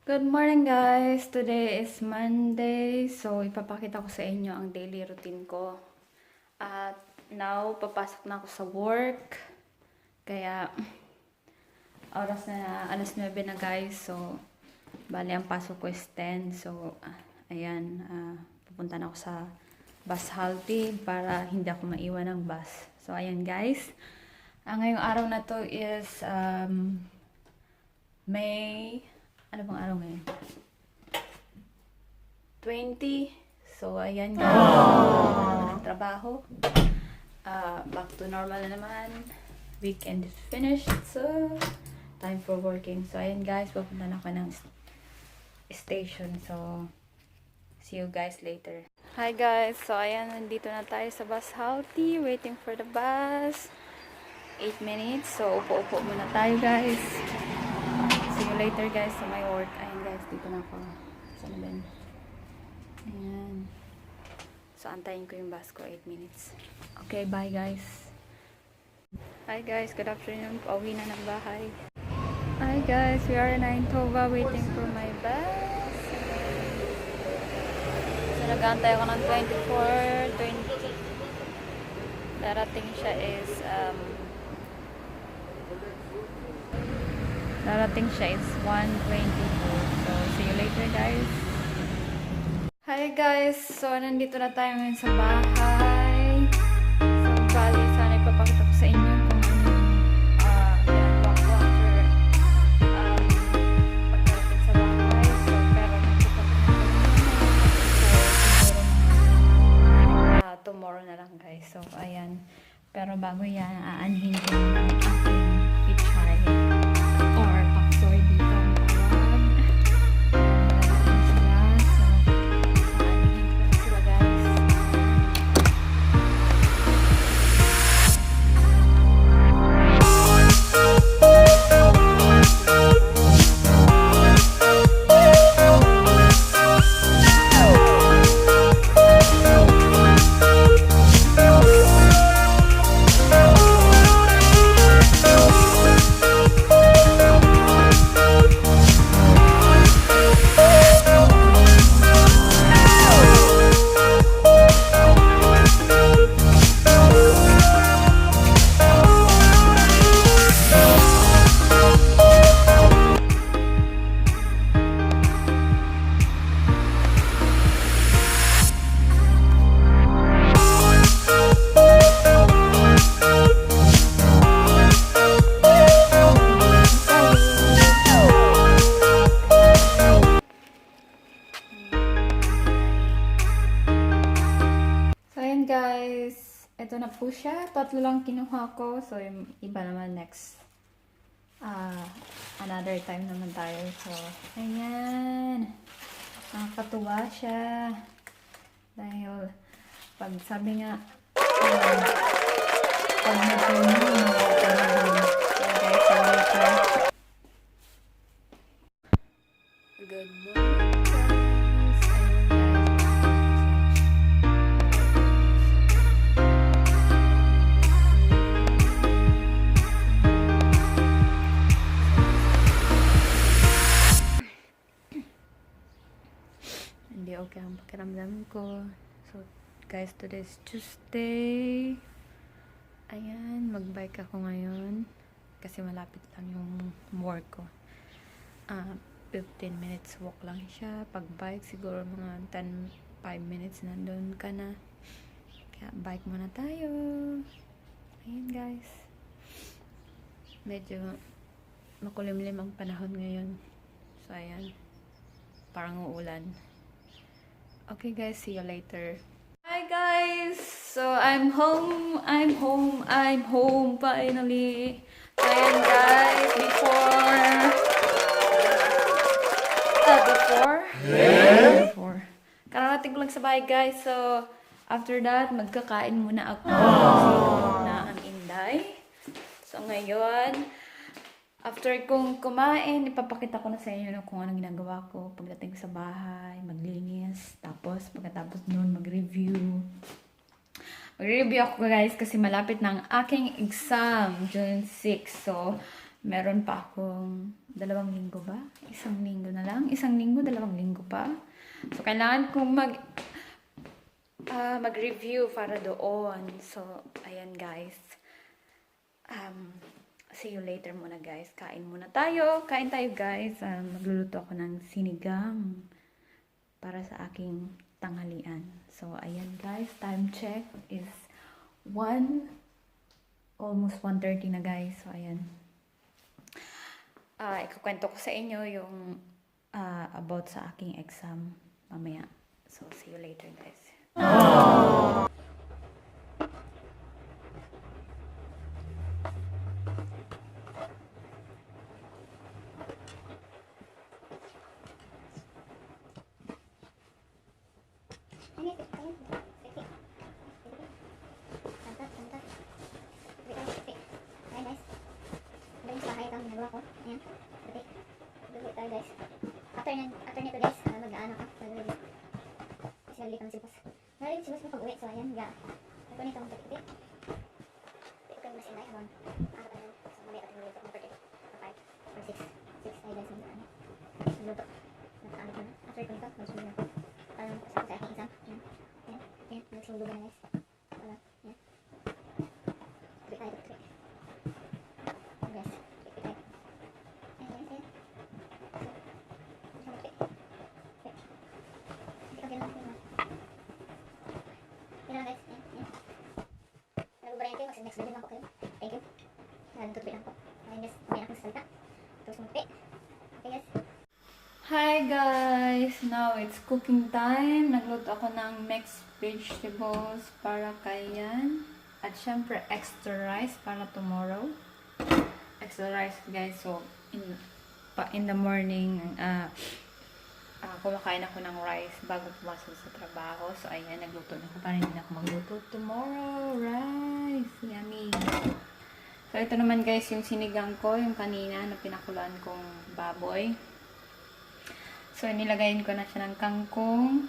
Good morning guys! Today is Monday. So, ipapakita ko sa inyo ang daily routine ko. At now, papasok na ako sa work. Kaya, oras na alas 9 na guys. So, bali ang pasok ko is 10. So, ayan. Pupunta na ako sa bus halty para hindi ako maiwan ng bus. So, ayan guys. Ngayong araw na to is May... Ano bang araw ngayon? 20. So, ayan guys. Trabaho. Back to normal na naman. Weekend is finished. So, time for working. So, ayan guys. Pupunta na ako ng station. So, see you guys later. Hi guys. So, ayan. Nandito na tayo sa bus halty. Waiting for the bus. 8 minutes. So, upo-upo muna tayo guys. See you later guys sa my work. Ayan guys, dito na ako. Saan ba? Ayan. So, antayin ko yung bus ko. 8 minutes. Okay, bye guys. Hi guys, good afternoon. Pauwi na ng bahay. Hi guys, we are in Eindhoven waiting for my bus. So, nag-aantay ako ng 24, 20. Darating siya is, is 1:22. So, see you later guys. Hi guys! So, nandito na tayo ngayon sa bahay. So, bali, sana ipapakita ko sa inyo kung ano ginagawa ko after pagkarating sa bahay. So, pero tomorrow na lang guys. So, ayan. Pero bago yan, aanhin ko ng aking pichay. Or paksoy dito ang tawag. Nalalaking sila. So, aanigin ko na sila guys. Guys, ito na po siya. 3 lang kinuha ko. So, yung iba naman next. Another time naman tayo. So, ayan. Nakakatuwa siya. Dahil, pag sabi nga, pag natuloy mo, so, guys, so later. Good morning. Okay ang pakiramdam ko. So, guys, today is Tuesday. Ayan, magbike ako ngayon. Kasi malapit lang yung work ko. 15 minutes walk lang siya. Pag bike, siguro mga 5 minutes nandun ka na. Kaya, bike muna tayo. Ayan, guys. Medyo makulimlim ang panahon ngayon. So, ayan. Parang uulan. Okay guys, see you later. Hi guys! So, I'm home finally. So, ayan guys, before. Kararating ko lang sa bahay guys. So, after that, magkakain muna ako. Na ang Inday. So, ngayon, after kong kumain, ipapakita ko na sa inyo kung anong ginagawa ko pagdating sa bahay, maglinis, tapos pagkatapos noon mag-review. Mag-review ako guys kasi malapit ng aking exam, June 6. So, Meron pa akong 2 linggo ba? 1 linggo na lang. 1 linggo, 2 linggo pa. So, kailangan kong mag-review para doon. So, ayan guys. See you later muna guys. Kain muna tayo. Kain tayo guys. Magluluto ako ng sinigang para sa aking tanghalian. So, ayan guys. Time check is almost 1:30 na guys. So, ayan. Ikukwento ko sa inyo yung about sa aking exam mamaya. So, see you later guys. Aww. Ayan. Dugo tayo guys. After nito guys, mag-ano ka. Kasi nalilito ng silbos. Nalilito silbos mo pag-uwi. So ayan, ako nito ang pagkiti. Ito kayo masinday habang araw tayo. So mamaya tayo nalilito ng 30, 5, or 6. 6 tayo guys. Nagluto. Nagkakamit na. After ko nito, mag-sumid na. Para makasako sa aking exam. Ayan. Ayan. Ayan. Nagsimulo na guys. Wala. Ayan. Tuloy tayo. Tuloy. Guys. Next video lang po kayo. Thank you. Tutupin lang po. Ayun guys, may akong salita. Tapos magpi. Okay guys. Hi guys! Now it's cooking time. Nagluto ako ng mixed vegetables para kayan. At syempre extra rice para tomorrow. Extra rice guys. So in the morning kumakain ako ng rice bago pumasok sa trabaho. So, ayan, nagluto na ako para hindi na ako magluto tomorrow. Rice! Yummy! So, ito naman guys, yung sinigang ko, yung kanina na pinakulaan kong baboy. So, nilagayin ko na siya ng kangkong.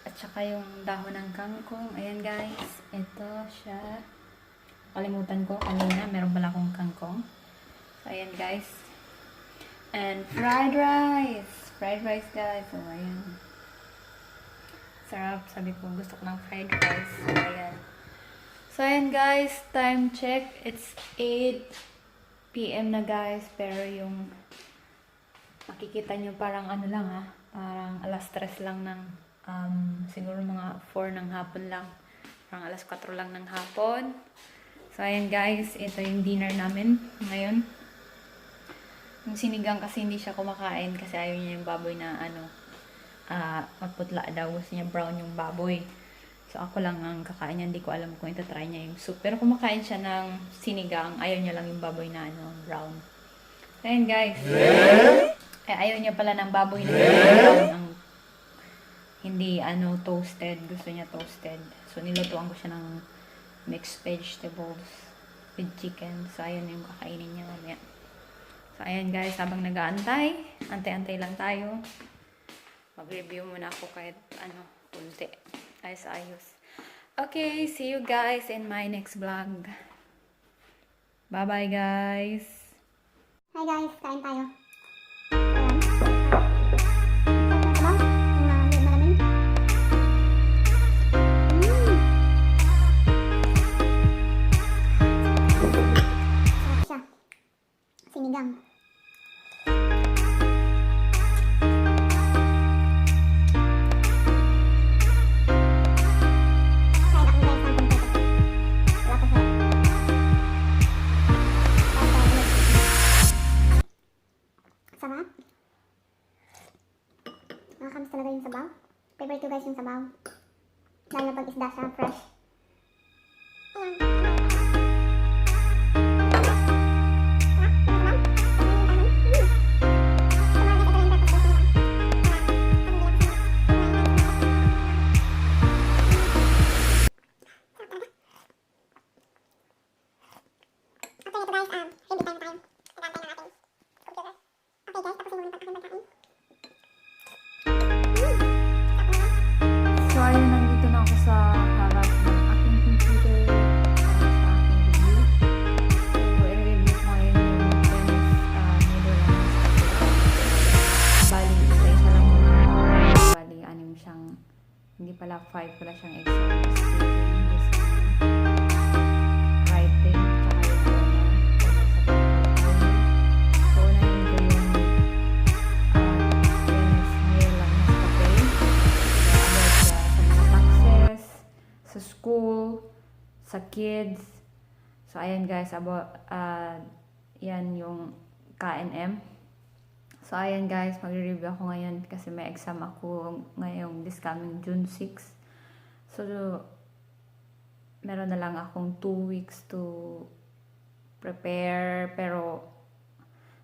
At saka yung dahon ng kangkong. Ayan guys, ito siya. Kalimutan ko kanina, meron pala akong kangkong. So, ayan guys. And fried rice! Fried rice guys. So, ayan. Sarap. Sabi ko, gusto ko ng fried rice. So, ayan. So, ayan guys. Time check. It's 8 PM na guys. Pero yung makikita nyo parang ano lang ha. Parang alas 3 lang ng siguro mga 4 ng hapon lang. Parang alas 4 lang ng hapon. So, ayan guys. Ito yung dinner namin ngayon. Yung sinigang kasi hindi siya kumakain kasi ayaw niya yung baboy na magputla daw. Gusto niya brown yung baboy. So ako lang ang kakain niya. Hindi ko alam kung itatry niya yung soup. Pero kumakain siya ng sinigang. Ayaw niya lang yung baboy na brown. So ayan guys. Ayaw niya pala ng baboy na brown. Ang hindi toasted. Gusto niya toasted. So nilutuan ko siya ng mixed vegetables with chicken. So ayan yung kakainin niya mamaya. So, ayan guys, habang nag-aantay, antay-antay lang tayo. Mag-review muna ako kahit kunti. Ayos. Okay, see you guys in my next vlog. Bye-bye guys! Hi guys, kain tayo. Sinigang. Sarap. Nakakamis talaga yung sabaw. Favorite ko guys yung sabaw. Lalo na pag isda siya fresh. Ayan. So, ayun, nandito na ako sa harap ng aking computer para sa aking review. So, i-review ko ngayon pala siyang exam. Speaking, listening, writing, tsaka yung so, unahin ko yung ngayon lang mas papel. About sa mga taxes, sa school, sa kids. So, ayan guys, about, yan yung KNM. So, ayan guys, magre-review ako ngayon kasi may exam ako ngayong this coming June 6. So, meron na lang akong 2 weeks to prepare. Pero,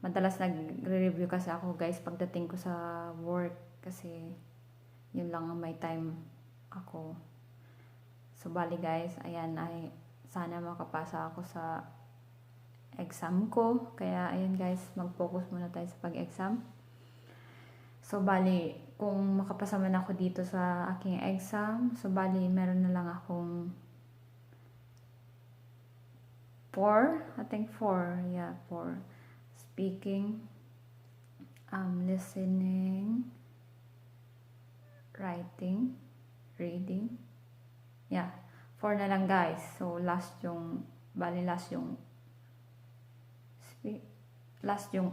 madalas nagre-review kasi ako guys pagdating ko sa work. Kasi, yun lang ang may time ako. So, bali guys, ayan ay sana makapasa ako sa exam ko. Kaya, ayan guys, mag-focus muna tayo sa pag-exam. So, bali, kung makapasa man ako dito sa aking exam, so, bali, meron na lang akong 4. I think 4. Yeah, 4. Speaking, listening, writing, reading. Yeah, 4 na lang guys. So, last yung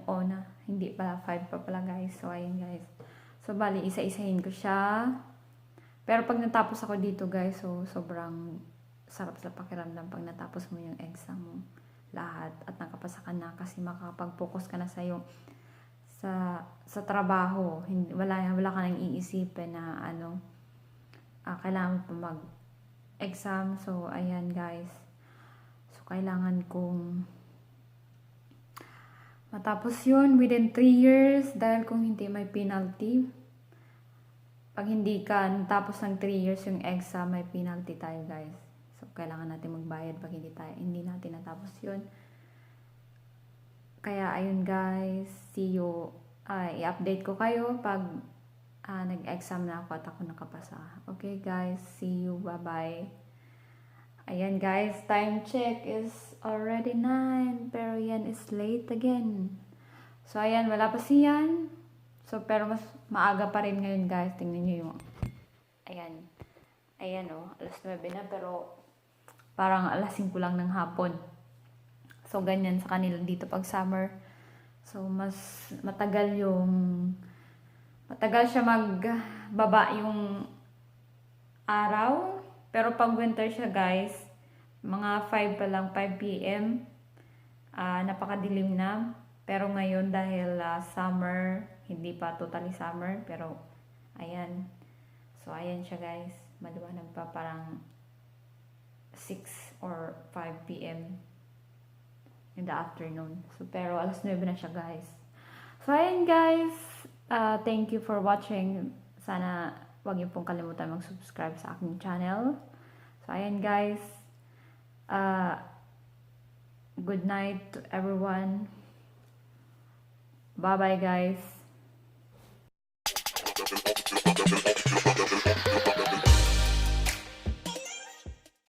ona. Hindi pala, 5 pa pala guys. So, ayun guys. So, bali, isa-isahin ko siya. Pero pag natapos ako dito guys, so, sobrang sarap sa pakiramdam pag natapos mo yung exam mo. Lahat. At nakapasa ka na kasi makakapag-focus ka na sa'yo sa trabaho. Wala ka nang iisipin na kailangan mo pa mag-exam. So, ayan guys. So, kailangan kong matapos yun within 3 years dahil kung hindi may penalty. Pag hindi ka natapos ng 3 years yung exam, may penalty tayo guys. So, kailangan natin magbayad pag hindi natin natapos yun. Kaya, ayun guys, see you. I-update ko kayo pag nag-exam na ako at ako nakapasa. Okay guys, see you. Bye-bye. Ayan guys, time check is already 9. Pero yan is late again. So, ayan, wala pa siyan. So, pero mas maaga pa rin ngayon guys. Tingnan nyo yung, ayan. Ayan alas 9 na pero parang alas 5 lang ng hapon. So, ganyan sa kanila dito pag summer. So, mas matagal siya magbaba yung araw. Pero pag winter siya guys, mga 5 pa lang, 5 p.m. Napakadilim na. Pero ngayon dahil summer, hindi pa totally summer. Pero ayan. So ayan siya guys. Maliwanag pa parang 6 or 5 p.m. in the afternoon. So pero alas 9 na siya guys. So ayan guys. Thank you for watching. Sana huwag niyo pong kalimutan mag-subscribe sa aking channel. So, ayan guys. Good night to everyone. Bye-bye guys.